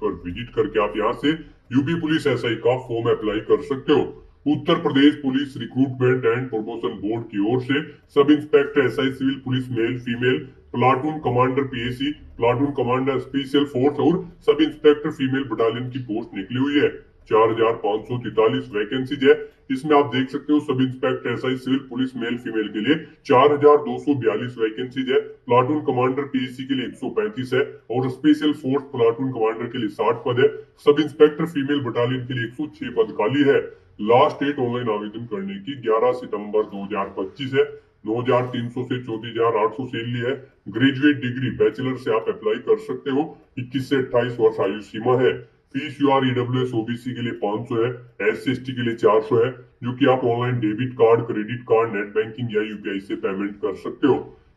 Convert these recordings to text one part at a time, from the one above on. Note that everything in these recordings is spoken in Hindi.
पर विजिट करके आप यहाँ से यूपी पुलिस एसआई का फॉर्म अप्लाई कर सकते हो। Uttar Pradesh police recruitment and promotion board की ओर से sub inspector SI civil police male female, platoon commander PAC, platoon commander special force और सब इंस्पेक्टर फीमेल बटालियन की पोस्ट निकली हुई है। 4543 वैकेंसीज है। इसमें आप देख सकते हो सब inspector SI civil police male female के लिए 4242 वैकेंसीज है। प्लाटून कमांडर पीएसी के लिए 135 है और स्पेशल फोर्स प्लाटून कमांडर के लिए 60 पद है। सब इंस्पेक्टर फीमेल बटालियन के लिए 106 पद खाली है। लास्ट डेट ऑनलाइन आवेदन करने की 11 सितंबर 2025 है। 9300 से 14800 सैलरी है। ग्रेजुएट डिग्री बैचलर से आप अप्लाई कर सकते हो। 21 से 28 वर्ष आयु सीमा है। फीस यूआर ईडब्ल्यूएस ओबीसी के लिए 500 है, SC/ST के लिए 400 है, जो कि आप online debit card, credit card, net banking या यूपीआई से पेमेंट कर सकते हो।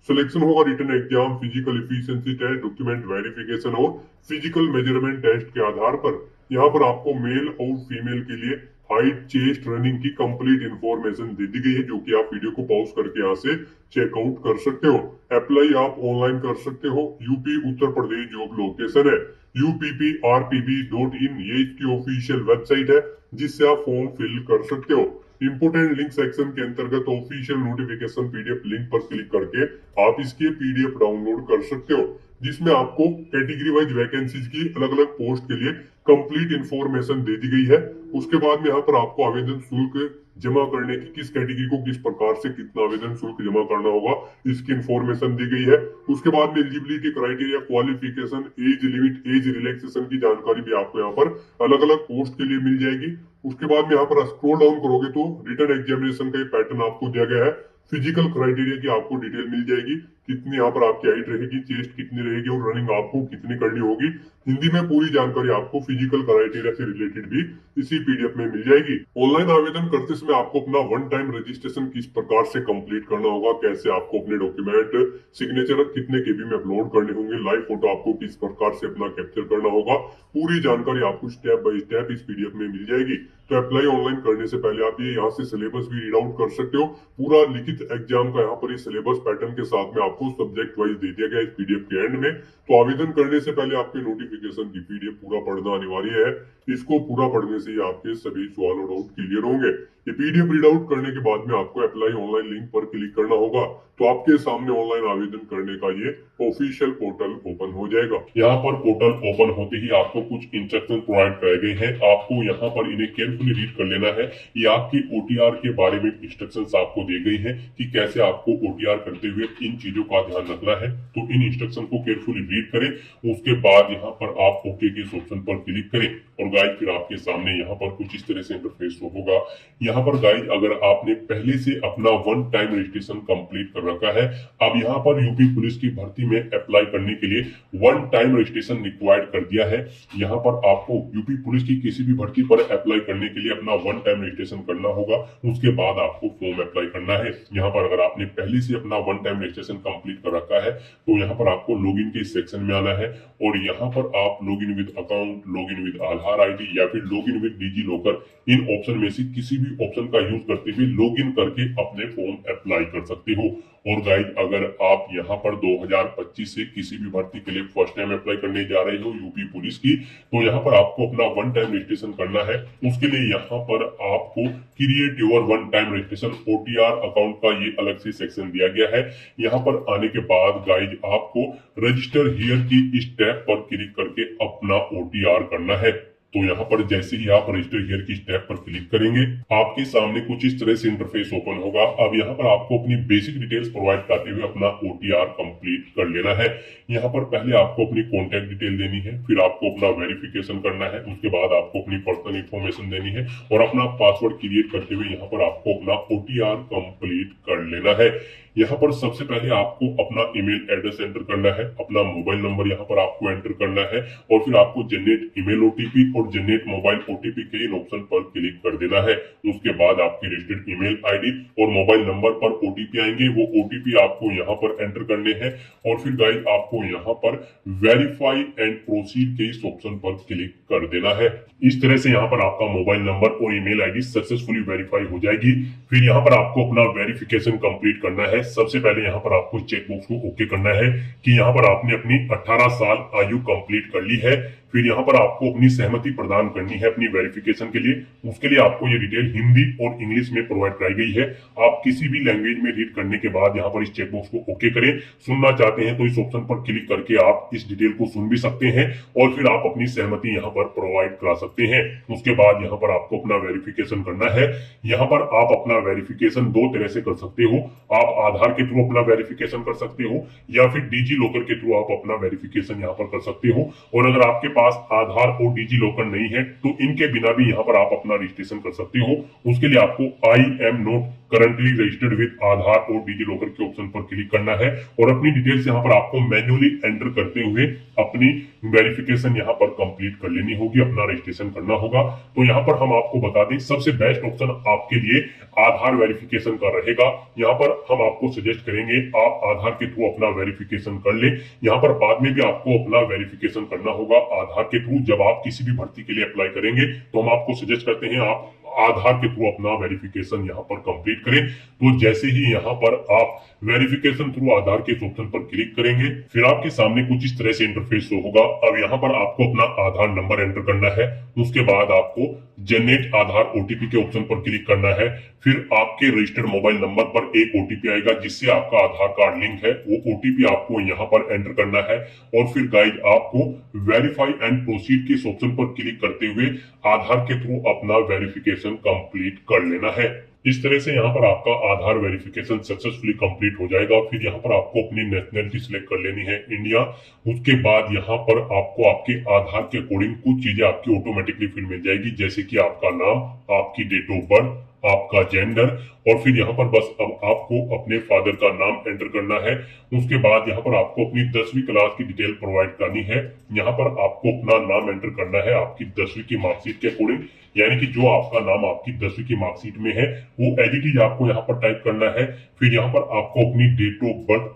सिलेक्शन होगा written exam, physical efficiency test, document verification और फिजिकल मेजरमेंट टेस्ट के आधार पर। यहाँ पर आपको मेल और फीमेल के लिए हाइट, चेस्ट, रनिंग की कंप्लीट इंफॉर्मेशन दे दी गई है, जो कि आप वीडियो को पॉज करके यहाँ से चेकआउट कर सकते हो। अप्लाई आप ऑनलाइन कर सकते हो। UP Uttar Pradesh job location है UPPRPB.in, ये इसकी ऑफिशियल वेबसाइट है जिससे आप फॉर्म फिल कर सकते हो। इंपोर्टेंट लिंक सेक्शन के अंतर्गत ऑफिशियल नोटिफिकेशन पीडीएफ लिंक पर क्लिक करके आप इसके पीडीएफ डाउनलोड कर सकते हो, जिसमें आपको कैटेगरी वाइज वैकेंसीज की अलग अलग पोस्ट के लिए कंप्लीट इंफॉर्मेशन दे दी गई है। उसके बाद में यहाँ पर आपको आवेदन शुल्क जमा करने की, किस कैटेगरी को किस प्रकार से कितना आवेदन शुल्क जमा करना होगा, इसकी इंफॉर्मेशन दी गई है। उसके बाद में eligibility criteria, qualification, age limit, age relaxation की जानकारी भी आपको यहाँ पर अलग अलग पोस्ट के लिए मिल जाएगी। उसके बाद में यहाँ पर स्क्रॉल डाउन करोगे तो रिटन एग्जामिनेशन का पैटर्न आपको दिया गया है। फिजिकल क्राइटेरिया की आपको डिटेल मिल जाएगी, कितनी यहाँ पर आपकी हाइट रहेगी, चेस्ट कितनी रहेगी और रनिंग आपको कितनी करनी होगी। हिंदी में पूरी जानकारी आपको फिजिकल क्राइटेरिया से रिलेटेड भी इसी पीडीएफ में मिल जाएगी। ऑनलाइन आवेदन करते समय आपको अपना वन टाइम रजिस्ट्रेशन किस प्रकार से कंप्लीट करना होगा, कैसे आपको अपने डॉक्यूमेंट सिग्नेचर कितने केबी में अपलोड करने होंगे, लाइव फोटो आपको किस प्रकार से अपना कैप्चर करना होगा, पूरी जानकारी आपको स्टेप बाय स्टेप इस पीडीएफ में मिल जाएगी। तो अप्लाई ऑनलाइन करने से पहले आप ये यहाँ से सिलेबस भी रीड आउट कर सकते हो। पूरा लिखित एग्जाम का यहाँ पर सिलेबस पैटर्न के साथ में आपको सब्जेक्ट वाइज दे दिया गया इस पीडीएफ के एंड में। तो आवेदन करने से पहले आपके नोटिफिकेशन की पीडीएफ पूरा पढ़ना अनिवार्य है। इसको पूरा पढ़ने से ही आपके सभी सवाल और डाउट क्लियर होंगे। ये पीडीएफ रीड आउट करने के बाद में आपको अप्लाई ऑनलाइन लिंक पर क्लिक करना होगा, तो आपके सामने ऑनलाइन आवेदन करने का ये ऑफिशियल पोर्टल ओपन हो जाएगा। यहाँ पर पोर्टल ओपन होते ही आपको कुछ इंस्ट्रक्शन प्रोवाइड कराए गए हैं। आपको यहाँ पर इन्हें केयरफुली रीड कर लेना है। ये आपकी ओटीआर के बारे में इंस्ट्रक्शंस आपको दी गई हैं कि कैसे आपको ओटीआर करते हुए इन चीजों का ध्यान रखना है। तो इन इंस्ट्रक्शन को केयरफुली रीड करें। उसके बाद यहाँ पर आप ओके के ऑप्शन पर क्लिक करें और गाइड फिर आपके सामने यहाँ पर कुछ इस तरह से इंटरफेस होगा। यहाँ पर गाइड अगर आपने पहले से अपना वन टाइम रजिस्ट्रेशन कंप्लीट कर रखा है, अब यहाँ पर यूपी पुलिस की भर्ती में अप्लाई करने के लिए वन टाइम रजिस्ट्रेशन रिक्वायर्ड कर दिया है। यहाँ पर आपको यूपी पुलिस की किसी भी भर्ती पर अप्लाई करने के लिए अपना वन टाइम रजिस्ट्रेशन करना होगा। उसके बाद आपको फॉर्म अप्लाई करना है। यहाँ पर अगर आपने पहले से अपना वन टाइम रजिस्ट्रेशन कंप्लीट कर रखा है तो यहाँ पर आपको लॉगिन के सेक्शन में आना है और यहाँ पर आप login with account, login with Aadhaar ID या फिर लॉगिन विद डिजी लॉकर, इन ऑप्शन में से किसी भी ऑप्शन का यूज करते हुए लॉगिन करके अपने फॉर्म अप्लाई कर सकते हो। और गाइस अगर आप यहाँ पर 2025 से किसी भी भर्ती के लिए फर्स्ट टाइम अप्लाई करने जा रहे हो यूपी पुलिस की, तो यहाँ पर आपको अपना वन टाइम रजिस्ट्रेशन करना है। उसके लिए यहाँ पर आपको create your one time registration OTR account का ये अलग से सेक्शन दिया गया है। यहाँ पर आने के बाद गाइस आपको रजिस्टर हियर की स्टेप पर क्लिक करके अपना ओटीआर करना है। तो यहाँ पर जैसे ही आप रजिस्टर हियर की स्टेप पर क्लिक करेंगे आपके सामने कुछ इस तरह से इंटरफेस ओपन होगा। अब यहाँ पर आपको अपनी बेसिक डिटेल्स प्रोवाइड करते हुए अपना ओटीआर कंप्लीट कर लेना है। यहाँ पर पहले आपको अपनी कॉन्टैक्ट डिटेल देनी है, फिर आपको अपना वेरिफिकेशन करना है, उसके बाद आपको अपनी पर्सनल इंफॉर्मेशन देनी है और अपना पासवर्ड क्रिएट करते हुए यहाँ पर आपको अपना ओटीआर कंप्लीट कर लेना है। यहाँ पर सबसे पहले आपको अपना ईमेल एड्रेस एंटर करना है, अपना मोबाइल नंबर यहाँ पर आपको एंटर करना है और फिर आपको जनरेट ईमेल ओटीपी और जनरेट मोबाइल ओटीपी के इन ऑप्शन पर क्लिक कर देना है। उसके बाद आपकी रजिस्टर्ड ईमेल आईडी और मोबाइल नंबर पर ओटीपी आएंगे, वो ओटीपी आपको यहाँ पर एंटर करने हैं और फिर गाइस आपको यहाँ पर वेरीफाई एंड प्रोसीड के इस ऑप्शन पर क्लिक कर देना है। इस तरह से यहाँ पर आपका मोबाइल नंबर और ईमेल आईडी सक्सेसफुली वेरीफाई हो जाएगी। फिर यहाँ पर आपको अपना वेरिफिकेशन कंप्लीट करना है। सबसे पहले यहाँ पर आपको चेकबॉक्स को ओके करना है कि यहाँ पर आपने अपनी 18 साल आयु कंप्लीट कर ली है। फिर यहाँ पर आपको अपनी सहमति प्रदान करनी है अपनी वेरिफिकेशन के लिए। उसके लिए आपको ये डिटेल हिंदी और इंग्लिश में प्रोवाइड कराई गई है। आप किसी भी लैंग्वेज में रीड करने के बाद यहाँ पर इस चेकबॉक्स को ओके करें। सुनना चाहते हैं तो इस ऑप्शन पर क्लिक करके आप इस डिटेल को सुन भी सकते हैं और फिर आप अपनी सहमति यहाँ पर प्रोवाइड करा सकते हैं। उसके बाद यहाँ पर आपको अपना वेरिफिकेशन करना है। यहाँ पर आप अपना वेरिफिकेशन दो तरह से कर सकते हो। आप आधार के थ्रू अपना वेरिफिकेशन कर सकते हो या फिर डिजी लॉकर के थ्रू आप अपना वेरिफिकेशन यहाँ पर कर सकते हो। और अगर आपके पास आधार और डिजी लॉकर नहीं है तो इनके बिना भी यहाँ पर आप अपना रजिस्ट्रेशन कर सकते हो। उसके लिए आपको I am not currently registered with Aadhaar और डिजी लॉकर के ऑप्शन पर क्लिक करना है और अपनी डिटेल्स यहाँ पर आपको मैन्युअली एंटर करते हुए अपनी वेरिफिकेशन यहाँ पर कंप्लीट कर लेनी होगी, अपना रजिस्ट्रेशन करना होगा। तो यहाँ पर हम आपको बता दें सबसे बेस्ट ऑप्शन आपके लिए आधार वेरिफिकेशन का रहेगा। यहाँ पर हम आपको सजेस्ट करेंगे आप आधार के थ्रू अपना वेरिफिकेशन कर ले। यहाँ पर बाद में भी आपको अपना वेरिफिकेशन करना होगा आधार के थ्रू। जब आप किसी भी भर्ती के लिए अप्लाई करेंगे तो हम आपको सजेस्ट करते हैं आप आधार के थ्रू अपना वेरिफिकेशन यहाँ पर कंप्लीट करें। तो जैसे ही यहाँ पर आप वेरिफिकेशन थ्रू आधार के ऑप्शन पर क्लिक करेंगे फिर आपके सामने कुछ इस तरह से इंटरफेस शो होगा। अब यहाँ पर आपको अपना आधार नंबर एंटर करना है। उसके बाद आपको जनरेट आधार ओटीपी के ऑप्शन पर क्लिक करना है। फिर आपके रजिस्टर्ड मोबाइल नंबर पर एक ओटीपी आएगा जिससे आपका आधार कार्ड लिंक है। वो ओटीपी आपको यहाँ पर एंटर करना है और फिर गाइज आपको वेरीफाई एंड प्रोसीड के ऑप्शन पर क्लिक करते हुए आधार के थ्रू अपना वेरिफिकेशन कंप्लीट कर लेना है। इस तरह से यहाँ पर आपका आधार वेरिफिकेशन सक्सेसफुली कंप्लीट हो जाएगा। फिर यहाँ पर आपको अपनी नेशनलिटी सिलेक्ट कर लेनी है इंडिया। उसके बाद यहाँ पर आपको आपके आधार के अकॉर्डिंग कुछ चीजें आपकी ऑटोमेटिकली फिर मिल जाएगी जैसे कि आपका नाम, आपकी डेट ऑफ बर्थ, आपका जेंडर और फिर यहाँ पर बस अब आपको अपने फादर का नाम एंटर करना है। उसके बाद यहाँ पर आपको अपनी 10वीं क्लास की डिटेल प्रोवाइड करनी है। यहाँ पर आपको अपना नाम एंटर करना है आपकी 10वीं की मार्कशीट के अकॉर्डिंग, यानी कि जो आपका नाम आपकी 10वीं की मार्कशीट में है वो एडिट आपको यहाँ पर टाइप करना है। फिर यहाँ पर आपको अपनी डेट ऑफ बर्थ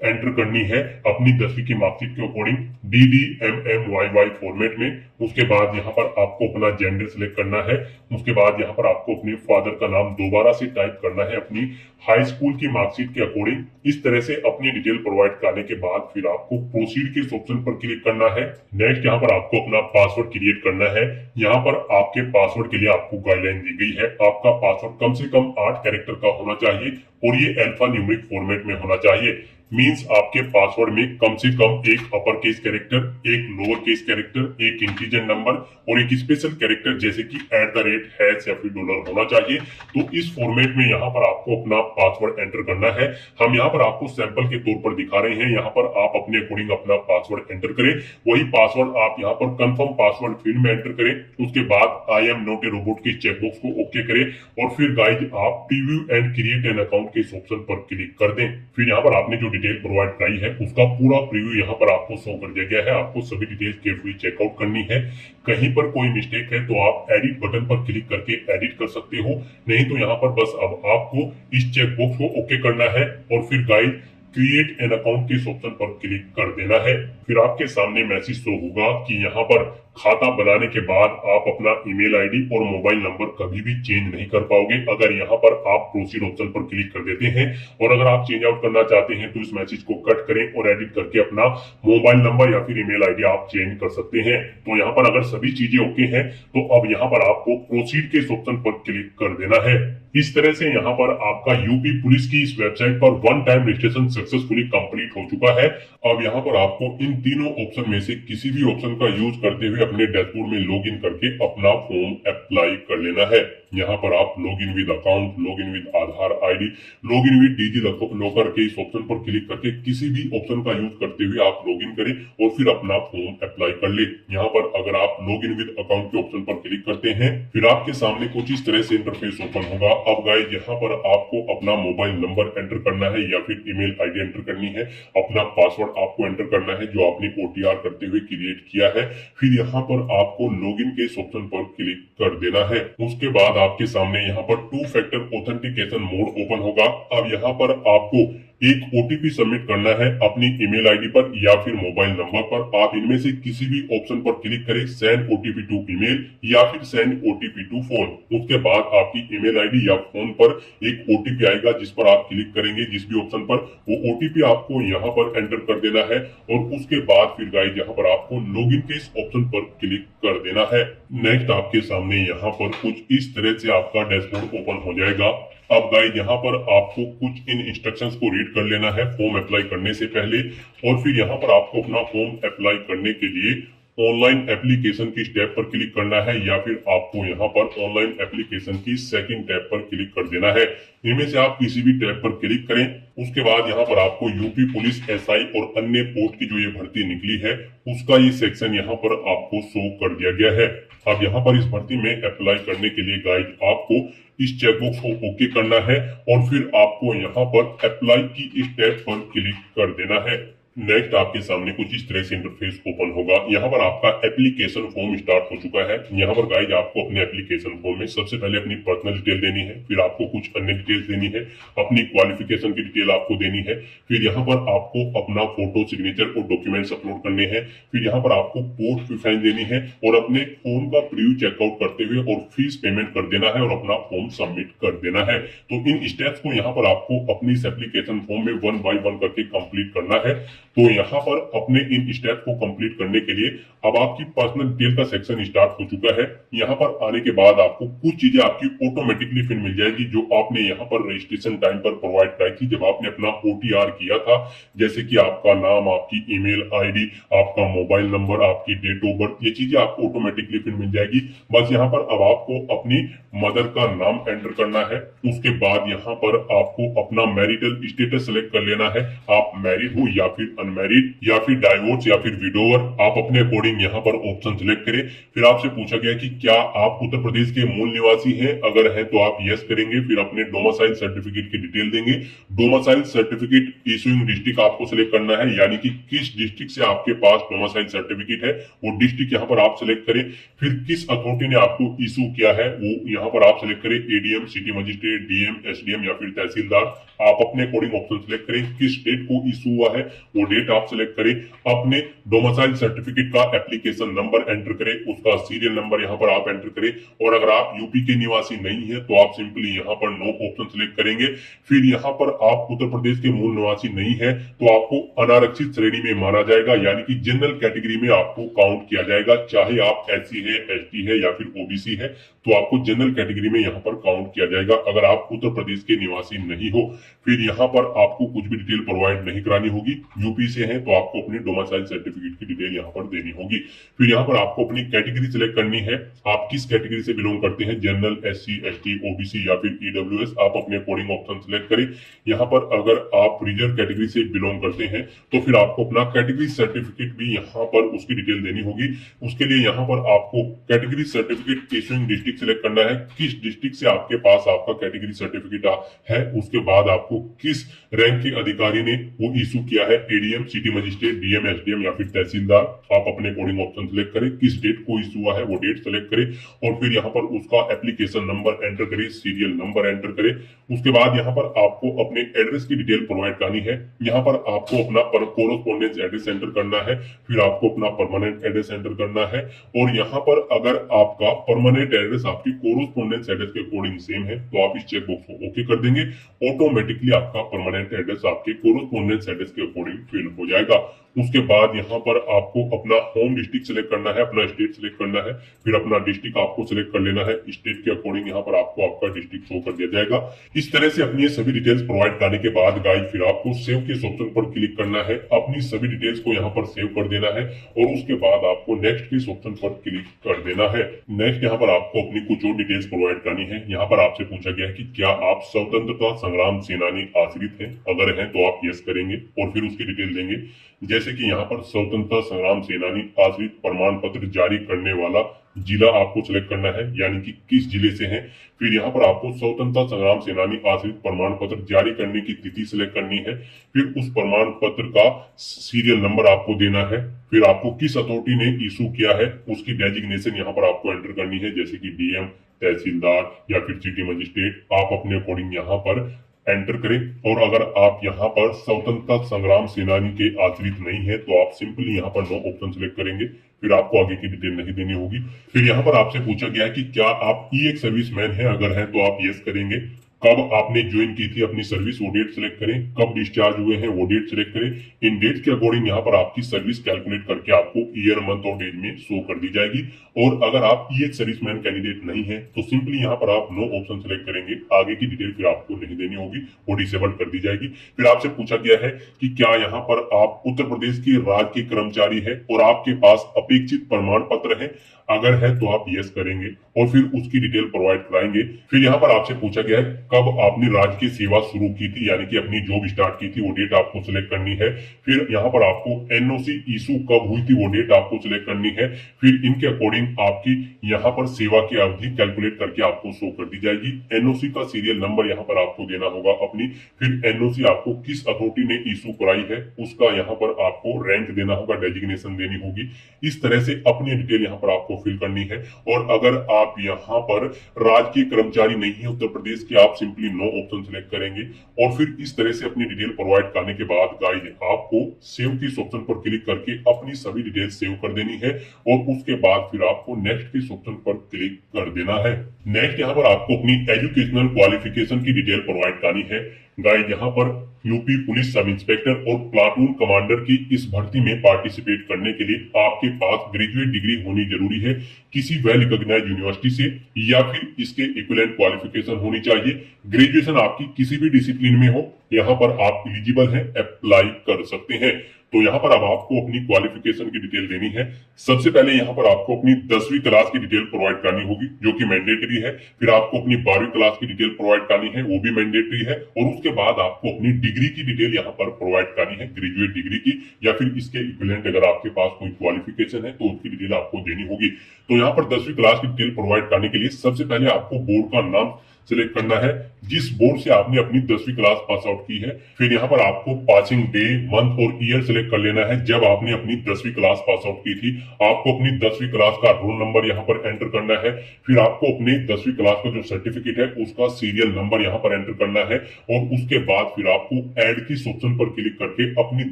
एंटर करनी है अपनी 10वीं की मार्कशीट के अकॉर्डिंग DDMMYY फॉर्मेट में। उसके बाद यहाँ पर आपको अपना जेंडर सिलेक्ट करना है। उसके बाद यहाँ पर आपको अपने फादर का नाम दोबारा से टाइप करना है अपनी हाई स्कूल की मार्कशीट के अकॉर्डिंग। इस तरह से अपनी डिटेल प्रोवाइड करने के बाद फिर आपको प्रोसीड के ऑप्शन पर क्लिक करना है। नेक्स्ट यहाँ पर आपको अपना पासवर्ड क्रिएट करना है। यहाँ पर आपके पासवर्ड के लिए आपको गाइडलाइन दी गई है। आपका पासवर्ड कम से कम 8 कैरेक्टर का होना चाहिए और ये अल्फा न्यूमेरिक फॉर्मेट में होना चाहिए। मींस आपके पासवर्ड में कम से कम एक अपर केस कैरेक्टर, एक लोअर केस कैरेक्टर, एक इंटीजर नंबर और एक स्पेशल कैरेक्टर जैसे कि @ या फिर डॉलर होना चाहिए। तो इस फॉर्मेट में यहाँ पर आपको अपना पासवर्ड एंटर करना है। हम यहाँ पर आपको सैंपल के तौर पर दिखा रहे हैं। यहाँ पर आप अपने अकॉर्डिंग अपना पासवर्ड एंटर करें। वही पासवर्ड आप यहाँ पर कंफर्म पासवर्ड फील्ड में एंटर करें। उसके बाद आई एम नॉट ए रोबोट के चेकबॉक्स को ओके करें और फिर गाइज आप preview and create an account के ऑप्शन पर क्लिक कर दें। फिर यहाँ पर आपने जो डिटेल प्रोवाइड कराई है उसका पूरा प्रीव्यू यहाँ पर आपको शो कर दिया गया है। आपको सभी डिटेल्स केयरफुली चेकआउट करनी है। कहीं पर कोई मिस्टेक है तो आप एडिट बटन पर क्लिक करके एडिट कर सकते हो, नहीं तो यहाँ पर बस अब आपको इस चेकबॉक्स को ओके करना है और फिर गाइड क्रिएट एन अकाउंट के ऑप्शन पर क्लिक कर देना है। फिर आपके सामने मैसेज शो होगा कि यहाँ पर खाता बनाने के बाद आप अपना ईमेल आईडी और मोबाइल नंबर कभी भी चेंज नहीं कर पाओगे अगर यहाँ पर आप प्रोसीड ऑप्शन पर क्लिक कर देते हैं। और अगर आप चेंज आउट करना चाहते हैं तो इस मैसेज को कट करें और एडिट करके अपना मोबाइल नंबर या फिर ईमेल आईडी आप चेंज कर सकते हैं। तो यहाँ पर अगर सभी चीजें ओके हैं तो अब यहाँ पर आपको प्रोसीड के ऑप्शन पर क्लिक कर देना है। इस तरह से यहाँ पर आपका यूपी पुलिस की इस वेबसाइट पर 1 टाइम रजिस्ट्रेशन सक्सेसफुली कंप्लीट हो चुका है। अब यहाँ पर आपको इन तीनों ऑप्शन में से किसी भी ऑप्शन का यूज करते हुए अपने डैशबोर्ड में लॉगिन करके अपना फॉर्म अप्लाई कर लेना है। यहाँ पर आप login with account, login with Aadhaar ID, login with DigiLocker के इस ऑप्शन पर क्लिक करके किसी भी ऑप्शन का यूज करते हुए आप लॉगिन करें और फिर अपना फॉर्म अप्लाई कर ले। यहाँ पर अगर आप लॉगिन विद अकाउंट के ऑप्शन पर क्लिक करते हैं फिर आपके सामने कुछ इस तरह से इंटरफेस ओपन होगा। अब गाइस यहाँ पर आपको अपना मोबाइल नंबर एंटर करना है या फिर ईमेल आईडी एंटर करनी है। अपना पासवर्ड आपको एंटर करना है जो आपने OTR करते हुए क्रिएट किया है। फिर यहाँ पर आपको लॉगिन के इस ऑप्शन पर क्लिक कर देना है। उसके बाद आपके सामने यहाँ पर 2 फैक्टर ऑथेंटिकेशन मोड ओपन होगा। अब यहाँ पर आपको एक ओटीपी सबमिट करना है अपनी ईमेल आईडी पर या फिर मोबाइल नंबर पर। आप इनमें से किसी भी ऑप्शन पर क्लिक करें, सेंड ओटीपी टू ईमेल या फिर सेंड ओटीपी टू फोन। उसके बाद आपकी ईमेल आईडी या फोन पर एक ओटीपी आएगा जिस पर आप क्लिक करेंगे, जिस भी ऑप्शन पर, वो ओटीपी आपको यहाँ पर एंटर कर देना है और उसके बाद फिर गाइस यहाँ पर आपको लॉगिन के इस ऑप्शन पर क्लिक कर देना है। नेक्स्ट आपके सामने यहाँ पर कुछ इस तरह से आपका डैशबोर्ड ओपन हो जाएगा। अब गाइस यहाँ पर आपको कुछ इन इंस्ट्रक्शंस को रीड कर लेना है फॉर्म अप्लाई करने से पहले, और फिर यहाँ पर आपको अपना फॉर्म अप्लाई करने के लिए ऑनलाइन एप्लीकेशन की स्टेप पर क्लिक करना है या फिर आपको यहाँ पर ऑनलाइन एप्लीकेशन की सेकंड टैब पर क्लिक कर देना है। इनमें से आप किसी भी टैब पर क्लिक करें। उसके बाद यहाँ पर आपको यूपी पुलिस एसआई और अन्य पोस्ट की जो ये भर्ती निकली है उसका ये सेक्शन यहाँ पर आपको शो कर दिया गया है। अब यहाँ पर इस भर्ती में अप्लाई करने के लिए गाइड आपको इस चेकबॉक्स को ओके करना है और फिर आपको यहाँ पर अप्लाई की इस टैब पर क्लिक कर देना है। नेक्स्ट आपके सामने कुछ इस तरह से इंटरफेस ओपन होगा। यहाँ पर आपका एप्लीकेशन फॉर्म स्टार्ट हो चुका है। यहाँ पर गाइज आपको अपने एप्लीकेशन फॉर्म में सबसे पहले अपनी पर्सनल डिटेल देनी है, फिर आपको कुछ अन्य डिटेल्स देनी है, अपनी क्वालिफिकेशन की डिटेल आपको देनी है, फिर यहाँ पर आपको अपना फोटो, सिग्नेचर और डॉक्यूमेंट्स अपलोड करने हैं, फिर यहाँ पर आपको पोस्ट प्रेफरेंस देनी है और अपने फॉर्म का प्रीव्यू चेकआउट करते हुए और फीस पेमेंट कर देना है और अपना फॉर्म सबमिट कर देना है। तो इन स्टेप्स को यहाँ पर आपको अपनी इस एप्लीकेशन फॉर्म में 1 बाय 1 करके कंप्लीट करना है। तो यहाँ पर अपने इन स्टेप को कंप्लीट करने के लिए अब आपकी पर्सनल डिटेल का सेक्शन स्टार्ट हो चुका है। यहाँ पर आने के बाद आपको कुछ चीजें आपकी ऑटोमेटिकली फिर मिल जाएगी जो आपने यहाँ पर रजिस्ट्रेशन टाइम पर प्रोवाइड कराई थी जब आपने अपना ओटीआर किया था, जैसे कि आपका नाम, आपकी ईमेल आईडी, आपका मोबाइल नंबर, आपकी डेट ऑफ बर्थ, ये चीजें आपको ऑटोमेटिकली फिर मिल जाएगी। बस यहाँ पर अब आपको अपनी मदर का नाम एंटर करना है। उसके बाद यहाँ पर आपको अपना मैरिटल स्टेटस सेलेक्ट कर लेना है, आप मैरिड हो या फिर अनमैरिड या फिर डाइवोर्स या फिर विडोवर। आप अपने अकॉर्डिंग यहाँ पर ऑप्शन सिलेक्ट करें। फिर आपसे पूछा गया कि क्या आप उत्तर प्रदेश के मूल निवासी हैं, अगर हैं तो आप यस करेंगे। फिर अपने डोमिसाइल सर्टिफिकेट की डिटेल देंगे। डोमिसाइल सर्टिफिकेट इशूइंग डिस्ट्रिक्ट आपको सिलेक्ट करना है, यानी कि किस डिस्ट्रिक्ट से आपके पास डोमिसाइल सर्टिफिकेट है वो डिस्ट्रिक्ट यहाँ पर आप सिलेक्ट करें। फिर किस अथॉरिटी ने आपको इशू किया है वो यहाँ पर आप सिलेक्ट करें, ADM, city magistrate, DM, SDM या फिर तहसीलदार। आप अपने अकॉर्डिंग ऑप्शन सिलेक्ट करें। किस डेट को इशू हुआ है वो डेट आप सिलेक्ट करें। अपने डोमिसाइल सर्टिफिकेट का एप्लीकेशन नंबर एंटर करें, उसका सीरियल नंबर यहाँ पर आप एंटर करें। और अगर आप यूपी के निवासी नहीं है तो आप सिंपली यहाँ पर नो ऑप्शन सिलेक्ट करेंगे। फिर यहाँ पर आप उत्तर प्रदेश के मूल निवासी नहीं है तो आपको अनारक्षित श्रेणी में माना जाएगा, यानी कि जनरल कैटेगरी में आपको काउंट किया जाएगा। चाहे आप एससी है, एसटी है या फिर ओबीसी है तो आपको जनरल कैटेगरी में यहाँ पर काउंट किया जाएगा अगर आप उत्तर प्रदेश के निवासी नहीं हो। फिर यहाँ पर आपको कुछ भी डिटेल प्रोवाइड नहीं करानी होगी। यूपी से हैं तो आपको अपनी डोमिसाइल सर्टिफिकेट की डिटेल यहाँ पर देनी होगी। फिर यहाँ पर आपको अपनी कैटेगरी सिलेक्ट करनी है, आप किस कैटेगरी से बिलोंग करते हैं, जनरल, एससी, एसटी, ओबीसी या फिर ईडब्ल्यूएस। आप अपने अकॉर्डिंग ऑप्शन सिलेक्ट करें। यहाँ पर अगर आप रिजर्व कैटेगरी से बिलोंग करते हैं तो फिर आपको अपना कैटेगरी सर्टिफिकेट भी यहाँ पर उसकी डिटेल देनी होगी। उसके लिए यहाँ पर आपको category certificate issuing district select करना है, किस डिस्ट्रिक्ट से आपके पास आपका कैटेगरी सर्टिफिकेट है। उसके बाद आपको किस रैंक के अधिकारी ने वो इशू किया है, ADM, city magistrate, DM, SDM या फिर तहसीलदार। आप अपने अकॉर्डिंग ऑप्शन सिलेक्ट करें, किस डेट को इशू हुआ है वो डेट सेलेक्ट करें और फिर यहाँ पर उसका एप्लीकेशन नंबर एंटर करें, सीरियल नंबर एंटर करें। उसके बाद यहाँ पर आपको अपने एड्रेस की डिटेल प्रोवाइड करनी है। यहाँ पर आपको अपना कोरोस्पोंडेंस एड्रेस एंटर करना है, फिर आपको अपना परमानेंट एड्रेस एंटर करना है। और यहाँ पर अगर आपका परमानेंट एड्रेस आपकी कोरोस्पोंडेंस एड्रेस के अकॉर्डिंग सेम है तो आप इस चेकबॉक्स को ओके कर देंगे। ऑटोमेटिकली आपका परमानेंट एड्रेस आपके कोरोस्पोंडेंस एड्रेस के अकॉर्डिंग फिल हो जाएगा। उसके बाद यहाँ पर आपको अपना होम डिस्ट्रिक्ट सिलेक्ट करना है, अपना स्टेट सिलेक्ट करना है, फिर अपना डिस्ट्रिक्ट आपको सिलेक्ट कर लेना है। स्टेट के अकॉर्डिंग यहाँ पर आपको आपका डिस्ट्रिक्ट शो कर दिया जाएगा। इस तरह से अपनी सभी डिटेल्स प्रोवाइड करने के बाद गाइस फिर आपको सेव के ऑप्शन पर क्लिक करना है, अपनी सभी डिटेल्स को यहाँ पर सेव कर देना है और उसके बाद आपको नेक्स्ट के ऑप्शन पर क्लिक कर देना है। नेक्स्ट यहाँ पर आपको अपनी कुछ और डिटेल्स प्रोवाइड करनी है। यहाँ पर आपसे पूछा गया है कि क्या आप स्वतंत्रता संग्राम सेनानी आश्रित हैं, अगर हैं तो आप यस करेंगे और फिर उसकी डिटेल देंगे। जैसे कि यहाँ पर स्वतंत्रता संग्राम सेनानी आश्रित प्रमाण पत्र जारी करने वाला जिला आपको सिलेक्ट करना है, यानी कि किस जिले से हैं। फिर यहाँ पर आपको स्वतंत्रता संग्राम सेनानी आश्रित प्रमाण पत्र जारी करने की तिथि सिलेक्ट करनी है, फिर उस प्रमाण पत्र का सीरियल नंबर आपको देना है, फिर आपको किस अथॉरिटी ने इशू किया है उसकी डेजिग्नेशन यहाँ पर आपको एंटर करनी है, जैसे कि डीएम, तहसीलदार या फिर सिटी मजिस्ट्रेट। आप अपने अकॉर्डिंग यहाँ पर एंटर करें। और अगर आप यहाँ पर स्वतंत्रता संग्राम सेनानी के आश्रित नहीं है तो आप सिंपली यहाँ पर नो ऑप्शन सिलेक्ट करेंगे, फिर आपको आगे की डिटेल नहीं देनी होगी। फिर यहाँ पर आपसे पूछा गया है कि क्या आप ई एक सर्विसमैन है, अगर है तो आप यस करेंगे। कब आपने ज्वाइन की थी अपनी सर्विस वो डेट सिलेक्ट करें, कब डिस्चार्ज हुए हैं वो डेट सिलेक्ट करें। इन डेट के अकॉर्डिंग यहाँ पर आपकी सर्विस कैलकुलेट करके आपको ईयर मंथ और डेट में शो कर दी जाएगी। और अगर आप ई एक सर्विसमैन कैंडिडेट नहीं है तो सिंपली यहाँ पर आप नो ऑप्शन सिलेक्ट करेंगे, आगे की डिटेल फिर आपको नहीं देनी होगी, वो डिसेबल कर दी जाएगी। फिर आपसे पूछा गया है कि क्या यहाँ पर आप उत्तर प्रदेश के राज्य के कर्मचारी है और आपके पास अपेक्षित प्रमाण पत्र है, अगर है तो आप यस करेंगे और फिर उसकी डिटेल प्रोवाइड कराएंगे। फिर यहाँ पर आपसे पूछा गया है कब आपने राज्य की सेवा शुरू की थी, यानी कि अपनी जॉब स्टार्ट की थी, वो डेट आपको सिलेक्ट करनी है। फिर यहाँ पर आपको एनओसी इशू कब हुई थी वो डेट आपको सिलेक्ट करनी है। फिर इनके अकॉर्डिंग आपकी यहाँ पर सेवा की अवधि कैलकुलेट करके आपको शो कर दी जाएगी। एनओसी का सीरियल नंबर यहाँ पर आपको देना होगा अपनी। फिर एनओसी आपको किस अथॉरिटी ने इशू कराई है उसका यहाँ पर आपको रैंक देना होगा, डेजिग्नेशन देनी होगी। इस तरह से अपनी डिटेल यहाँ पर आपको फिल करनी है। और अगर आप यहाँ पर राज्य के कर्मचारी नहीं है उत्तर प्रदेश के, आप सिंपली नो ऑप्शन सिलेक्ट करेंगे और फिर इस तरह से अपनी डिटेल प्रोवाइड करने के बाद गाइस आपको सेव के इस ऑप्शन पर क्लिक करके अपनी सभी डिटेल सेव कर देनी है और उसके बाद फिर आपको नेक्स्ट के इस ऑप्शन पर क्लिक कर देना है। नेक्स्ट यहाँ पर आपको अपनी एजुकेशनल क्वालिफिकेशन की डिटेल प्रोवाइड करनी है। गाइस यहाँ पर यूपी पुलिस सब इंस्पेक्टर और प्लाटून कमांडर की इस भर्ती में पार्टिसिपेट करने के लिए आपके पास ग्रेजुएट डिग्री होनी जरूरी है किसी वेल रिकॉग्नाइज्ड यूनिवर्सिटी से, या फिर इसके इक्विवेलेंट क्वालिफिकेशन होनी चाहिए। ग्रेजुएशन आपकी किसी भी डिसिप्लिन में हो, यहाँ पर आप एलिजिबल हैं, अप्लाई कर सकते हैं। तो यहाँ पर अब आपको अपनी क्वालिफिकेशन की डिटेल देनी है। सबसे पहले यहाँ पर आपको अपनी 10वीं क्लास की डिटेल प्रोवाइड करनी होगी जो कि मैंडेटरी है। फिर आपको अपनी 12वीं क्लास की डिटेल प्रोवाइड करनी है, वो भी मैंडेटरी है। और उसके बाद आपको अपनी डिग्री की डिटेल यहाँ पर प्रोवाइड करनी है, ग्रेजुएट डिग्री की या फिर इसके इक्विवेलेंट अगर आपके पास कोई क्वालिफिकेशन है तो उसकी डिटेल आपको देनी होगी। तो यहाँ पर 10वीं क्लास की डिटेल प्रोवाइड करने के लिए सबसे पहले आपको बोर्ड का नाम सिलेक्ट करना है जिस बोर्ड से आपने अपनी 10वीं क्लास पास आउट की है। फिर यहाँ पर आपको पासिंग डे, मंथ और ईयर सिलेक्ट कर लेना है जब आपने अपनी 10वीं क्लास पास आउट की थी। आपको अपनी 10वीं क्लास का रोल नंबर यहाँ पर एंटर करना है। फिर आपको अपनी 10वीं क्लास का जो सर्टिफिकेट है उसका सीरियल नंबर यहाँ पर एंटर करना है और उसके बाद फिर आपको ऐड की ऑप्शन पर क्लिक करके अपनी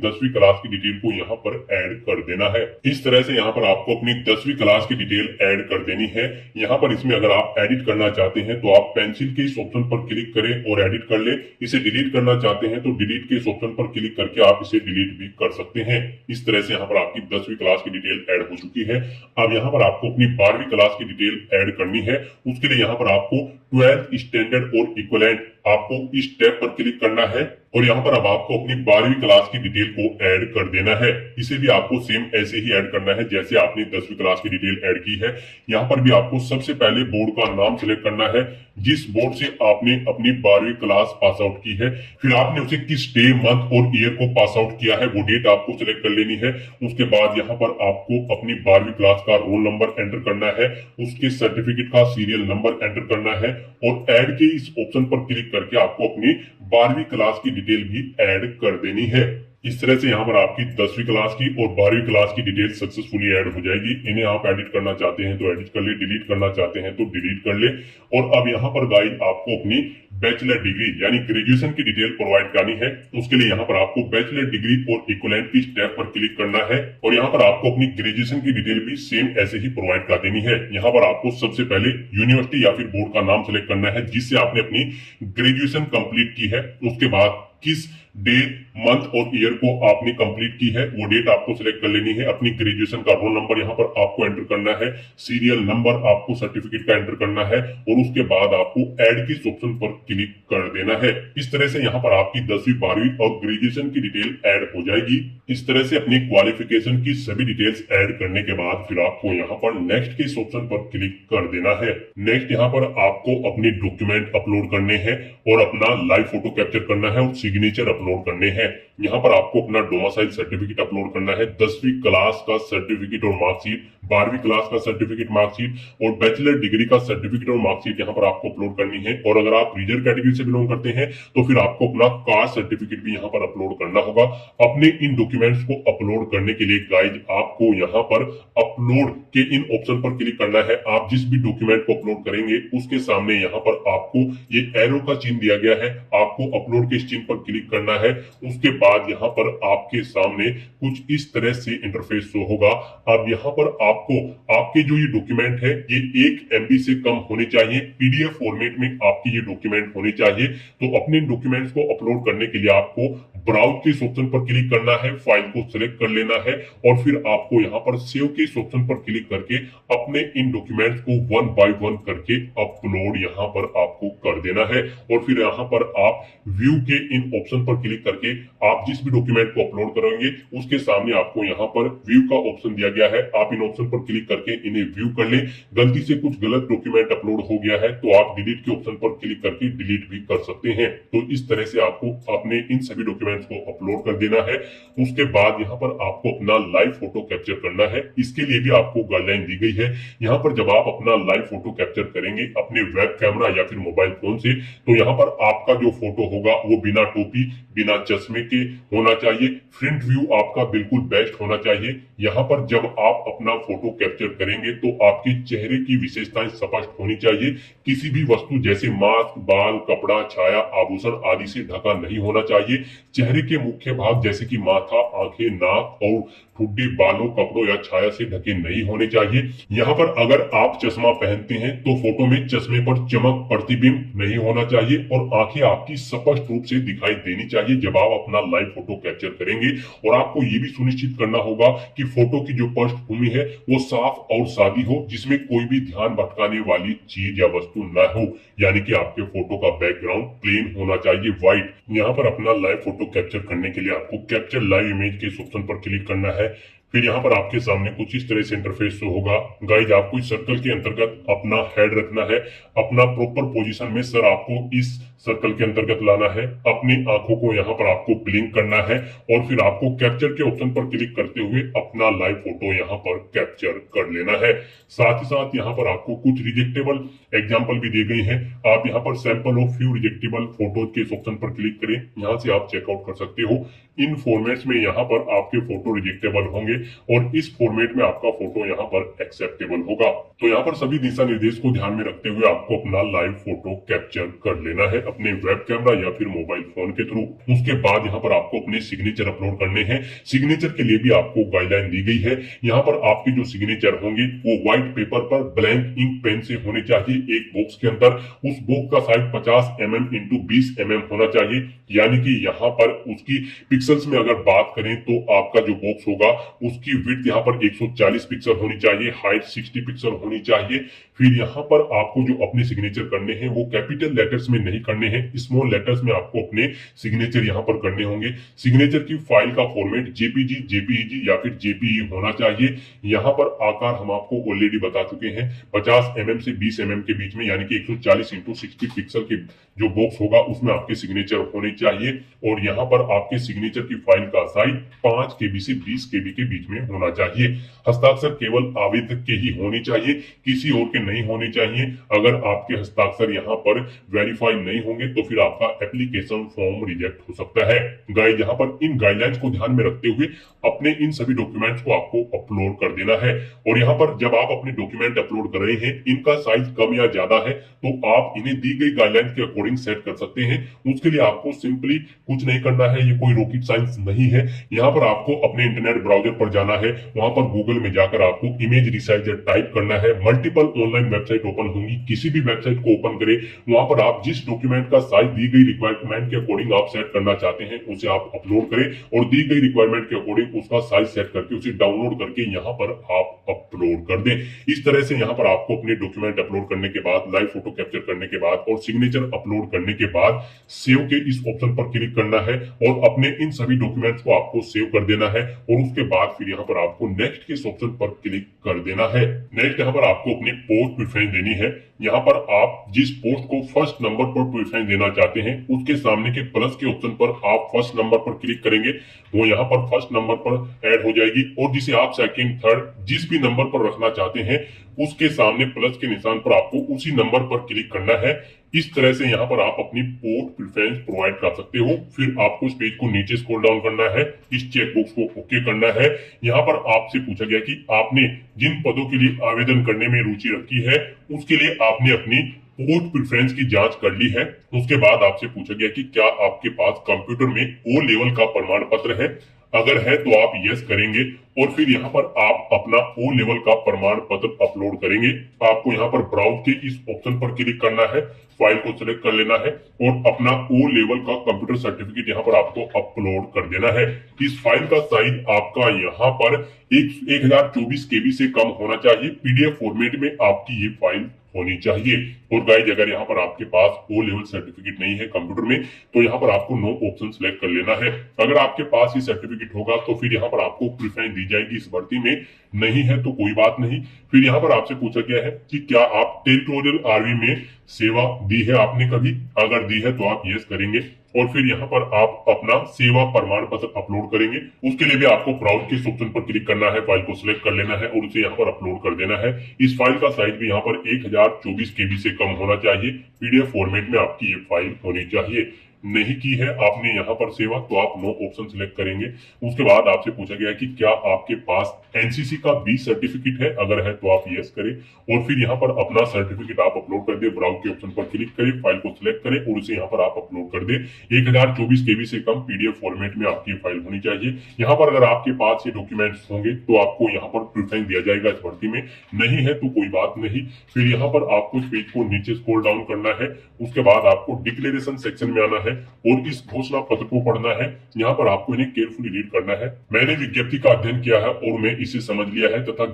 10वीं क्लास की डिटेल को यहाँ पर ऐड कर देना है। इस तरह से यहाँ पर आपको अपनी 10वीं क्लास की डिटेल ऐड कर देनी है। यहाँ पर इसमें अगर आप एडिट करना चाहते हैं तो आप पेंसिल के इस ऑप्शन पर क्लिक करें और एडिट कर ले। इसे डिलीट करना चाहते हैं तो डिलीट के इस ऑप्शन पर क्लिक करके आप इसे डिलीट भी कर सकते हैं। इस तरह से यहाँ पर आपकी 10वीं क्लास की डिटेल ऐड हो चुकी है। अब यहाँ पर आपको अपनी 12वीं क्लास की डिटेल ऐड करनी है। उसके लिए यहाँ पर आपको 12th स्टैंडर्ड और इक्विवेलेंट आपको इस टैब पर क्लिक करना है और यहाँ पर अब आपको अपनी 12वीं क्लास की डिटेल को ऐड कर देना है। इसे भी आपको सेम ऐसे ही ऐड करना है जैसे आपने 10वीं क्लास की डिटेल ऐड की है। यहाँ पर भी आपको सबसे पहले बोर्ड का नाम सिलेक्ट करना है जिस बोर्ड से आपने अपनी 12वीं क्लास पास आउट की है। फिर आपने उसे किस डे, मंथ और ईयर को पास आउट किया है वो डेट आपको सिलेक्ट कर लेनी है। उसके बाद यहाँ पर आपको अपनी 12वीं क्लास का रोल नंबर एंटर करना है, उसके सर्टिफिकेट का सीरियल नंबर एंटर करना है और ऐड के इस ऑप्शन पर क्लिक करके आपको अपनी 12वीं क्लास की डिटेल भी ऐड कर देनी है। इस तरह से यहाँ पर आपकी 10वीं क्लास की और 12वीं क्लास की डिटेल सक्सेसफुली ऐड हो जाएगी। इन्हें आप एडिट करना चाहते हैं तो एडिट कर ले, डिलीट करना चाहते हैं तो डिलीट कर ले। और अब यहाँ पर गाइस आपको अपनी बैचलर डिग्री यानी ग्रेजुएशन की डिटेल प्रोवाइड करनी है। उसके लिए यहाँ पर आपको बैचलर डिग्री और इक्विवेलेंट की टैब पर क्लिक करना है और यहाँ पर आपको अपनी ग्रेजुएशन की डिटेल भी सेम ऐसे ही प्रोवाइड कर देनी है। यहाँ पर आपको सबसे पहले यूनिवर्सिटी या फिर बोर्ड का नाम सिलेक्ट करना है जिससे आपने अपनी ग्रेजुएशन कंप्लीट की है। उसके बाद किस डे, मंथ और ईयर को आपने कंप्लीट की है वो डेट आपको सिलेक्ट कर लेनी है। अपनी ग्रेजुएशन का रोल नंबर यहाँ पर आपको एंटर करना है, सीरियल नंबर आपको सर्टिफिकेट का एंटर करना है और उसके बाद आपको ऐड की ऑप्शन पर क्लिक कर देना है। इस तरह से यहाँ पर आपकी 10वीं, 12वीं और ग्रेजुएशन की डिटेल ऐड हो जाएगी। इस तरह से अपनी क्वालिफिकेशन की सभी डिटेल्स ऐड करने के बाद फिर आपको यहाँ पर नेक्स्ट के इस ऑप्शन पर क्लिक कर देना है। नेक्स्ट यहाँ पर आपको अपने डॉक्यूमेंट अपलोड करने हैं और अपना लाइव फोटो कैप्चर करना है और सिग्नेचर अपलोड करने हैं। यहाँ पर आपको अपना डोमिसाइल सर्टिफिकेट अपलोड करना है, 10वीं क्लास का सर्टिफिकेट और मार्कशीट, 12वीं क्लास का सर्टिफिकेट मार्कशीट और बैचलर डिग्री का सर्टिफिकेट और मार्कशीट यहाँ पर आपको अपलोड करनी है। और अगर आप रिजर्व कैटेगरी से बिलोंग करते हैं तो फिर आपको अपना कास्ट सर्टिफिकेट भी यहाँ पर अपलोड करना होगा। अपने इन डॉक्यूमेंट्स को अपलोड करने के लिए गाइज आपको यहाँ पर अपलोड के इन ऑप्शन पर क्लिक करना है। आप जिस भी डॉक्यूमेंट को अपलोड करेंगे उसके सामने यहाँ पर आपको ये एरो का चिन्ह दिया गया है, आपको अपलोड के इस चिन्ह पर क्लिक करना है। उसके बाद यहाँ पर आपके सामने कुछ इस तरह से इंटरफेस शो होगा। अब यहाँ पर आपको आपके जो ये डॉक्यूमेंट है ये 1 MB से कम होने चाहिए, PDF फॉर्मेट में आपके ये डॉक्यूमेंट होने चाहिए। तो अपने डॉक्यूमेंट्स को अपलोड करने के लिए आपको ब्राउज के इस ऑप्शन पर क्लिक करना है, फाइल को सिलेक्ट कर लेना है और फिर आपको यहाँ पर सेव के इस ऑप्शन पर क्लिक करके अपने इन डॉक्यूमेंट्स को 1 बाय 1 करके अपलोड यहाँ पर आपको कर देना है। और फिर यहाँ पर आप व्यू के इन ऑप्शन पर क्लिक करके आप जिस भी डॉक्यूमेंट को अपलोड करेंगे उसके सामने आपको यहाँ पर व्यू का ऑप्शन दिया गया है, आप इन ऑप्शन पर क्लिक करके इन्हें व्यू कर लें। गलती से कुछ गलत डॉक्यूमेंट अपलोड हो गया है तो आप डिलीट के ऑप्शन पर क्लिक करके डिलीट भी कर सकते हैं। तो इस तरह से आपको अपने इन सभी डॉक्यूमेंट्स को अपलोड कर देना है। उसके बाद यहाँ पर आपको अपना लाइव फोटो कैप्चर करना है। इसके लिए भी आपको गाइडलाइन दी गई है। यहाँ पर जब आप अपना लाइव फोटो कैप्चर करेंगे अपने वेब कैमरा या फिर मोबाइल फोन से, तो यहाँ पर आपका जो फोटो होगा वो बिना टोपी बिना चश्मे के होना चाहिए। फ्रंट व्यू आपका बिल्कुल बेस्ट होना चाहिए। यहाँ पर जब आप अपना फोटो कैप्चर करेंगे तो आपके चेहरे की विशेषताएं स्पष्ट होनी चाहिए। किसी भी वस्तु जैसे मास्क, बाल, कपड़ा, छाया, आभूषण आदि से ढका नहीं होना चाहिए। चेहरे के मुख्य भाग जैसे कि माथा, आंखें, नाक और ठुड्डी बालों, कपड़ों या छाया से ढके नहीं होने चाहिए। यहाँ पर अगर आप चश्मा पहनते हैं तो फोटो में चश्मे पर चमक, प्रतिबिंब नहीं होना चाहिए और आंखें आपकी स्पष्ट रूप से दिखाई देनी चाहिए जब आप अपना लाइव फोटो कैप्चर करेंगे। और आपको ये भी सुनिश्चित करना होगा कि फोटो की जो पृष्ठभूमि है वो साफ और सादी हो, जिसमें कोई भी ध्यान भटकाने वाली चीज या वस्तु न हो, यानी कि आपके फोटो का बैकग्राउंड प्लेन होना चाहिए, व्हाइट। यहाँ पर अपना लाइव फोटो कैप्चर करने के लिए आपको कैप्चर लाइव इमेज के इस ऑप्शन पर क्लिक करना है। फिर यहाँ पर आपके सामने कुछ इस तरह से इंटरफेस शो होगा। गाइज आपको इस सर्कल के अंतर्गत अपना हेड रखना है, अपना प्रॉपर पोजीशन में सर आपको इस सर्कल के अंतर्गत लाना है। अपनी आंखों को यहाँ पर आपको ब्लिंक करना है और फिर आपको कैप्चर के ऑप्शन पर क्लिक करते हुए अपना लाइव फोटो यहाँ पर कैप्चर कर लेना है। साथ ही साथ यहाँ पर आपको कुछ रिजेक्टेबल एग्जाम्पल भी दिए गए हैं। आप यहाँ पर सैंपल ऑफ फ्यू रिजेक्टेबल फोटोज के इस ऑप्शन पर क्लिक करें, यहाँ से आप चेकआउट कर सकते हो। इन फॉर्मेट्स में यहाँ पर आपके फोटो रिजेक्टेबल होंगे और इस फॉर्मेट में आपका फोटो यहाँ पर एक्सेप्टेबल होगा। तो यहाँ पर सभी दिशा निर्देश को ध्यान में रखते हुए आपको अपना लाइव फोटो कैप्चर कर लेना है अपने वेब कैमरा या फिर मोबाइल फोन के थ्रू। उसके बाद यहाँ पर आपको अपने सिग्नेचर अपलोड करने हैं। सिग्नेचर के लिए भी आपको गाइडलाइन दी गई है। यहाँ पर आपके जो सिग्नेचर होंगे वो व्हाइट पेपर पर ब्लैंक इंक पेन से होने चाहिए एक बॉक्स के अंदर। उस बॉक्स का साइज 50 mm इंटू 20 mm होना चाहिए, यानी कि यहाँ पर उसकी पिक्सल्स में अगर बात करें तो आपका जो बॉक्स होगा उसकी विड्थ यहाँ पर 140 पिक्सल होनी चाहिए, हाइट 60 पिक्सल होनी चाहिए। फिर यहाँ पर आपको जो अपने सिग्नेचर करने हैं वो कैपिटल लेटर्स में नहीं करने हैं, स्मॉल लेटर्स में आपको अपने सिग्नेचर यहाँ पर करने होंगे। सिग्नेचर की फाइल का फॉर्मेट जेपीजी, जेपीईजी या फिर जेपीई होना चाहिए। यहाँ पर आकार हम आपको ऑलरेडी बता चुके हैं, 50 mm से 20 mm के बीच में, यानी कि 140 इंटू 60 पिक्सल के जो बॉक्स होगा उसमें आपके सिग्नेचर होने चाहिए। और यहाँ पर आपके सिग्नेचर की फाइल का साइज 5 KB से 20 KB के बीच में होना चाहिए। हस्ताक्षर केवल आवेदक के ही होने चाहिए, किसी और के नहीं होने चाहिए। अगर आपके हस्ताक्षर यहाँ पर वेरीफाई नहीं होंगे तो फिर आपका एप्लीकेशन फॉर्म रिजेक्ट हो सकता है। गाइस यहाँ पर इन गाइडलाइंस को ध्यान में रखते हुए अपने इन सभी डॉक्यूमेंट्स को आपको अपलोड कर देना है। और यहाँ पर जब आप अपने डॉक्यूमेंट अपलोड कर रहे हैं, इनका साइज कम या ज्यादा है तो आप इन्हें दी गई गाइडलाइंस के अकॉर्डिंग सेट कर सकते हैं। उसके लिए आपको सिंपली कुछ नहीं करना है, ये कोई रॉकेट साइंस नहीं है। यहाँ पर आपको अपने इंटरनेट ब्राउजर पर जाना है, वहां पर गूगल में जाकर आपको इमेज रिसाइजर टाइप करना है। मल्टीपल ऑनलाइन वेबसाइट ओपन होंगी, किसी भी वेबसाइट को ओपन करें, वहां पर आप जिस डॉक्यूमेंट का साइज दी गई रिक्वायरमेंट के अकॉर्डिंग आप सेट करना चाहते हैं उसे आप अपलोड करें और दी गई रिक्वायरमेंट के अकॉर्डिंग उसका साइज सेट करके उसे डाउनलोड करके यहाँ पर आप अपलोड कर दें। इस तरह से यहाँ पर आपको अपने डॉक्यूमेंट अपलोड करने के बाद, लाइव फोटो कैप्चर करने के बाद और सिग्नेचर अपलोड करने के बाद सेव के इस ऑप्शन पर क्लिक करना है और अपने इन सभी डॉक्यूमेंट्स को आपको सेव कर देना है। और उसके बाद फिर यहाँ पर आपको नेक्स्ट के इस ऑप्शन पर क्लिक कर देना है। नेक्स्ट यहाँ पर आपको अपनी पोस्ट प्रेफरेंस देनी है। यहाँ पर आप जिस पोस्ट को फर्स्ट नंबर पर प्रेफरेंस देना चाहते हैं उसके सामने के प्लस के ऑप्शन पर आप फर्स्ट नंबर पर क्लिक करेंगे, वो यहाँ पर फर्स्ट नंबर पर ऐड हो जाएगी। और जिसे आप सेकंड, थर्ड जिस भी नंबर पर रखना चाहते हैं उसके सामने प्लस के निशान पर आपको उसी नंबर पर क्लिक करना है। इस तरह से यहाँ पर आप अपनी पोस्ट प्रेफरेंस प्रोवाइड कर सकते हो। फिर आपको इस पेज को नीचे स्क्रॉल डाउन करना है, इस चेकबॉक्स को ओके करना है। यहाँ पर आपसे पूछा गया कि आपने जिन पदों के लिए आवेदन करने में रुचि रखी है उसके लिए आपने अपनी पोस्ट प्रेफरेंस की जांच कर ली है। उसके बाद आपसे पूछा गया कि क्या आपके पास कंप्यूटर में ओ लेवल का प्रमाण पत्र है, अगर है तो आप यस करेंगे और फिर यहाँ पर आप अपना ओ लेवल का प्रमाण पत्र अपलोड करेंगे। आपको यहाँ पर ब्राउज के इस ऑप्शन पर क्लिक करना है, फाइल को सिलेक्ट कर लेना है और अपना ओ लेवल का कंप्यूटर सर्टिफिकेट यहाँ पर आपको अपलोड कर देना है। इस फाइल का साइज आपका यहाँ पर 1024 KB से कम होना चाहिए। पीडीएफ फॉर्मेट में आपकी ये फाइल होनी चाहिए। और गाइज अगर यहाँ पर आपके पास ओ लेवल सर्टिफिकेट नहीं है कंप्यूटर में तो यहाँ पर आपको नो ऑप्शन सिलेक्ट कर लेना है। अगर आपके पास ये सर्टिफिकेट होगा तो फिर यहाँ पर आपको प्रेफरेंस दी जाएगी इस भर्ती में, नहीं है तो कोई बात नहीं। फिर यहाँ पर आपसे पूछा गया है कि क्या आप टेरिटोरियल आर्मी में सेवा दी है आपने कभी, अगर दी है तो आप यस करेंगे और फिर यहाँ पर आप अपना सेवा प्रमाण पत्र अपलोड करेंगे। उसके लिए भी आपको ब्राउज के ऑप्शन पर क्लिक करना है, फाइल को सिलेक्ट कर लेना है और उसे यहाँ पर अपलोड कर देना है। इस फाइल का साइज भी यहाँ पर 1024 KB से कम होना चाहिए। पीडीएफ फॉर्मेट में आपकी ये फाइल होनी चाहिए। नहीं की है आपने यहाँ पर सेवा तो आप नो ऑप्शन सिलेक्ट करेंगे। उसके बाद आपसे पूछा गया है कि क्या आपके पास एनसीसी का बी सर्टिफिकेट है, अगर है तो आप यस करें और फिर यहाँ पर अपना सर्टिफिकेट आप अपलोड कर दे। ब्राउज के ऑप्शन पर क्लिक करें, फाइल को सिलेक्ट करें और उसे यहाँ पर आप अपलोड कर दे। 1024 KB से कम पीडीएफ फॉर्मेट में आपकी फाइल होनी चाहिए। यहाँ पर अगर आपके पास ये डॉक्यूमेंट्स होंगे तो आपको यहाँ पर प्रेफरेंस दिया जाएगा इस भर्ती में, नहीं है तो कोई बात नहीं। फिर यहाँ पर आपको इस पेज को नीचे स्क्रॉल डाउन करना है। उसके बाद आपको डिक्लेरेशन सेक्शन में आना है और इस घोषणा पत्र को पढ़ना है। यहाँ पर आपको इन्हें केयरफुली रीड करना है। मैंने विज्ञप्ति का अध्ययन किया है और मैं इसे समझ लिया है तथा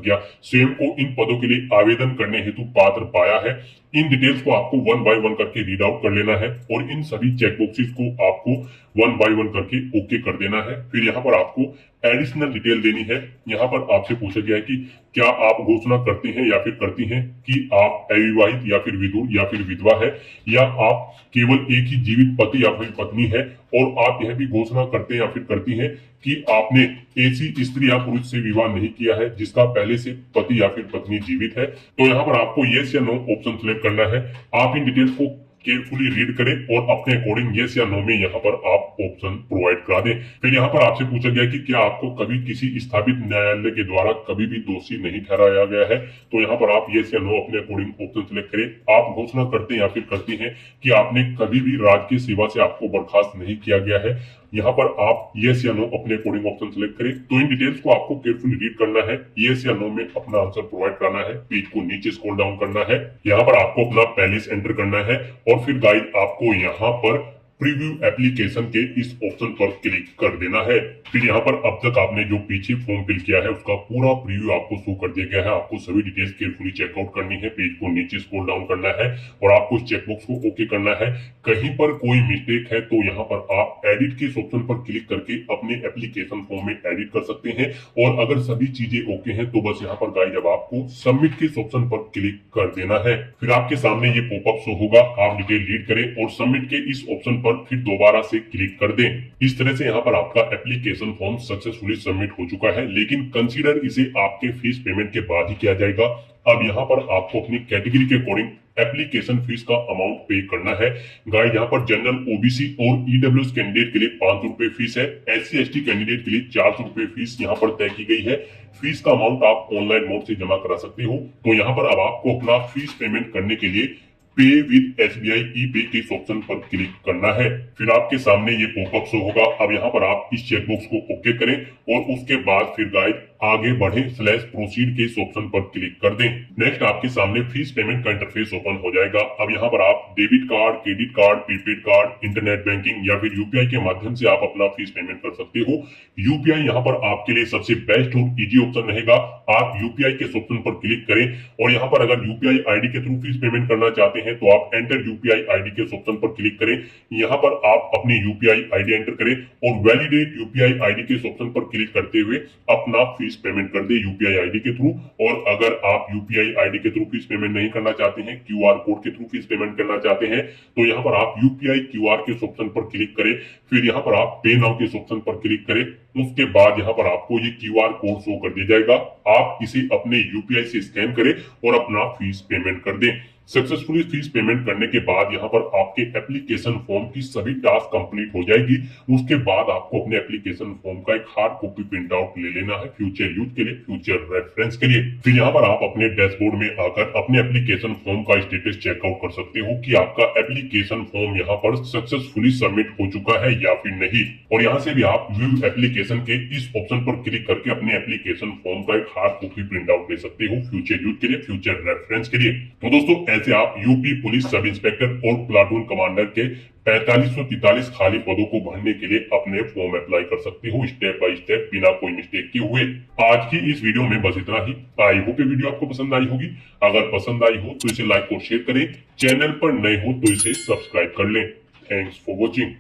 स्वयं को इन पदों के लिए आवेदन करने हेतु पात्र पाया है। इन डिटेल्स को आपको 1 बाय 1 करके रीड आउट कर लेना है और इन सभी चेकबॉक्सेस को आपको 1 बाय 1 करके ओके कर देना है। फिर यहाँ पर आपको एडिशनल डिटेल देनी है। यहाँ पर आपसे पूछा गया है कि क्या आप घोषणा करते हैं या फिर करती हैं कि आप अविवाहित या फिर विधुर या फिर विधवा है, या आप केवल एक ही जीवित पति या फिर पत्नी है, और आप यह भी घोषणा करते हैं या फिर करती हैं कि आपने ऐसी स्त्री या पुरुष से विवाह नहीं किया है जिसका पहले से पति या फिर पत्नी जीवित है। तो यहाँ पर आपको यस या नो ऑप्शन सिलेक्ट करना है। आप इन डिटेल्स को केयरफुली रीड करें और अपने अकॉर्डिंग यस या नो में यहाँ पर आप ऑप्शन प्रोवाइड करा दें। फिर यहाँ पर आपसे पूछा गया कि क्या आपको कभी किसी स्थापित न्यायालय के द्वारा कभी भी दोषी नहीं ठहराया गया है, तो यहाँ पर आप यस या नो अपने अकॉर्डिंग ऑप्शन सिलेक्ट करें। आप घोषणा करते हैं या फिर करती हैं कि आपने कभी भी राजकीय सेवा से आपको बर्खास्त नहीं किया गया है, यहाँ पर आप यस या नो अपने अकॉर्डिंग ऑप्शन सिलेक्ट करें। तो इन डिटेल्स को आपको केयरफुली रीड करना है, यस या नो में अपना आंसर प्रोवाइड करना है। पेज को नीचे स्क्रॉल डाउन करना है, यहाँ पर आपको अपना पैलेस एंटर करना है और फिर गाइड आपको यहाँ पर प्रीव्यू एप्लीकेशन के इस ऑप्शन पर क्लिक कर देना है। फिर यहाँ पर अब तक आपने जो पीछे फॉर्म फिल किया है उसका पूरा प्रीव्यू आपको शो कर दिया गया है। आपको सभी डिटेल्स केयरफुली चेकआउट करनी है। पेज को नीचे स्क्रॉल डाउन करना है और आपको इस चेकबॉक्स को ओके करना है। कहीं पर कोई मिस्टेक है तो यहाँ पर आप एडिट के ऑप्शन पर क्लिक करके अपने एप्लीकेशन फॉर्म में एडिट कर सकते हैं। और अगर सभी चीजें ओके हैं तो बस यहाँ पर गाइड अब आपको सबमिट के ऑप्शन पर क्लिक कर देना है। फिर आपके सामने ये पॉपअप शो होगा, आप डिटेल रीड करें और सबमिट के इस ऑप्शन पर फिर दोबारा से क्लिक कर दें। इस तरह से यहाँ पर आपका एप्लीकेशन फॉर्म सक्सेसफुली सबमिट हो चुका है, लेकिन कंसीडर इसे आपके फीस पेमेंट के बाद ही किया जाएगा। अब यहाँ पर आपको अपनी कैटेगरी के अकॉर्डिंग एप्लीकेशन फीस का अमाउंट पे करना है। गाइड यहाँ पर जनरल, ओबीसी और ईडब्ल्यूएस कैंडिडेट के लिए 500 रुपए फीस है। एससी एसटी कैंडिडेट के लिए 400 रुपए फीस यहाँ पर तय की गई है। फीस का अमाउंट आप ऑनलाइन मोड से जमा करा सकते हो। तो यहाँ पर अब आपको अपना फीस पेमेंट करने के लिए पे विद एसबीआई ई पे के ऑप्शन पर क्लिक करना है। फिर आपके सामने ये पॉपअप शो होगा। अब यहाँ पर आप इस चेकबॉक्स को ओके करें और उसके बाद फिर गाइड आगे बढ़े /प्रोसीड के इस ऑप्शन पर क्लिक कर दें। नेक्स्ट आपके सामने फीस पेमेंट का इंटरफेस ओपन हो जाएगा। अब यहाँ पर आप debit card, credit card, prepaid card, internet banking या फिर यूपीआई के माध्यम से आप अपना फीस पेमेंट कर सकते हो। यूपीआई यहाँ पर आपके लिए सबसे बेस्ट और इजी ऑप्शन रहेगा। आप यूपीआई के ऑप्शन पर क्लिक करें और यहाँ पर अगर यूपीआई आईडी के थ्रू फीस पेमेंट करना चाहते हैं तो आप एंटर यूपीआई आईडी के ऑप्शन पर क्लिक करें। यहाँ पर आप अपनी यूपीआई आईडी एंटर करें और वैलिडेट यूपीआई आईडी के ऑप्शन पर क्लिक करते हुए अपना फीस पेमेंट कर दे यूपीआई आईडी के थ्रू। और अगर आप यूपीआई आईडी के थ्रू फीस पेमेंट नहीं करना चाहते हैं, क्यूआर कोड के थ्रू फीस पेमेंट करना चाहते हैं, तो यहाँ पर आप यूपीआई क्यूआर के ऑप्शन पर क्लिक करें। फिर यहाँ पर आप पे नाउ के ऑप्शन पर क्लिक करें। उसके बाद यहाँ पर आपको ये क्यूआर कोड शो कर दिया जाएगा। आप इसे अपने यूपीआई से स्कैन करें और अपना फीस पेमेंट कर दें। सक्सेसफुली फीस पेमेंट करने के बाद यहाँ पर आपके एप्लीकेशन फॉर्म की सभी टास्क कंप्लीट हो जाएगी। उसके बाद आपको अपने एप्लीकेशन फॉर्म का एक हार्ड कॉपी प्रिंट आउट ले लेना है फ्यूचर यूज के लिए, फ्यूचर रेफरेंस के लिए। फिर यहाँ पर आप अपने डैशबोर्ड में आकर अपने एप्लीकेशन फॉर्म का स्टेटस चेकआउट कर सकते हो कि आपका एप्लीकेशन फॉर्म यहाँ पर सक्सेसफुली सबमिट हो चुका है या फिर नहीं। और यहाँ से भी आप व्यू एप्लीकेशन के इस ऑप्शन पर क्लिक करके अपने एप्लीकेशन फॉर्म का एक हार्ड कॉपी प्रिंट आउट ले सकते हो फ्यूचर यूज के लिए, फ्यूचर रेफरेंस के लिए। तो दोस्तों ऐसे आप यूपी पुलिस सब इंस्पेक्टर और प्लाटून कमांडर के 4543 खाली पदों को भरने के लिए अपने फॉर्म अप्लाई कर सकते हो स्टेप बाय स्टेप, बिना कोई मिस्टेक के हुए। आज की इस वीडियो में बस इतना ही। आई होप ये वीडियो आपको पसंद आई होगी। अगर पसंद आई हो तो इसे लाइक और शेयर करें। चैनल पर नए हो तो इसे सब्सक्राइब कर लें। Thanks for watching.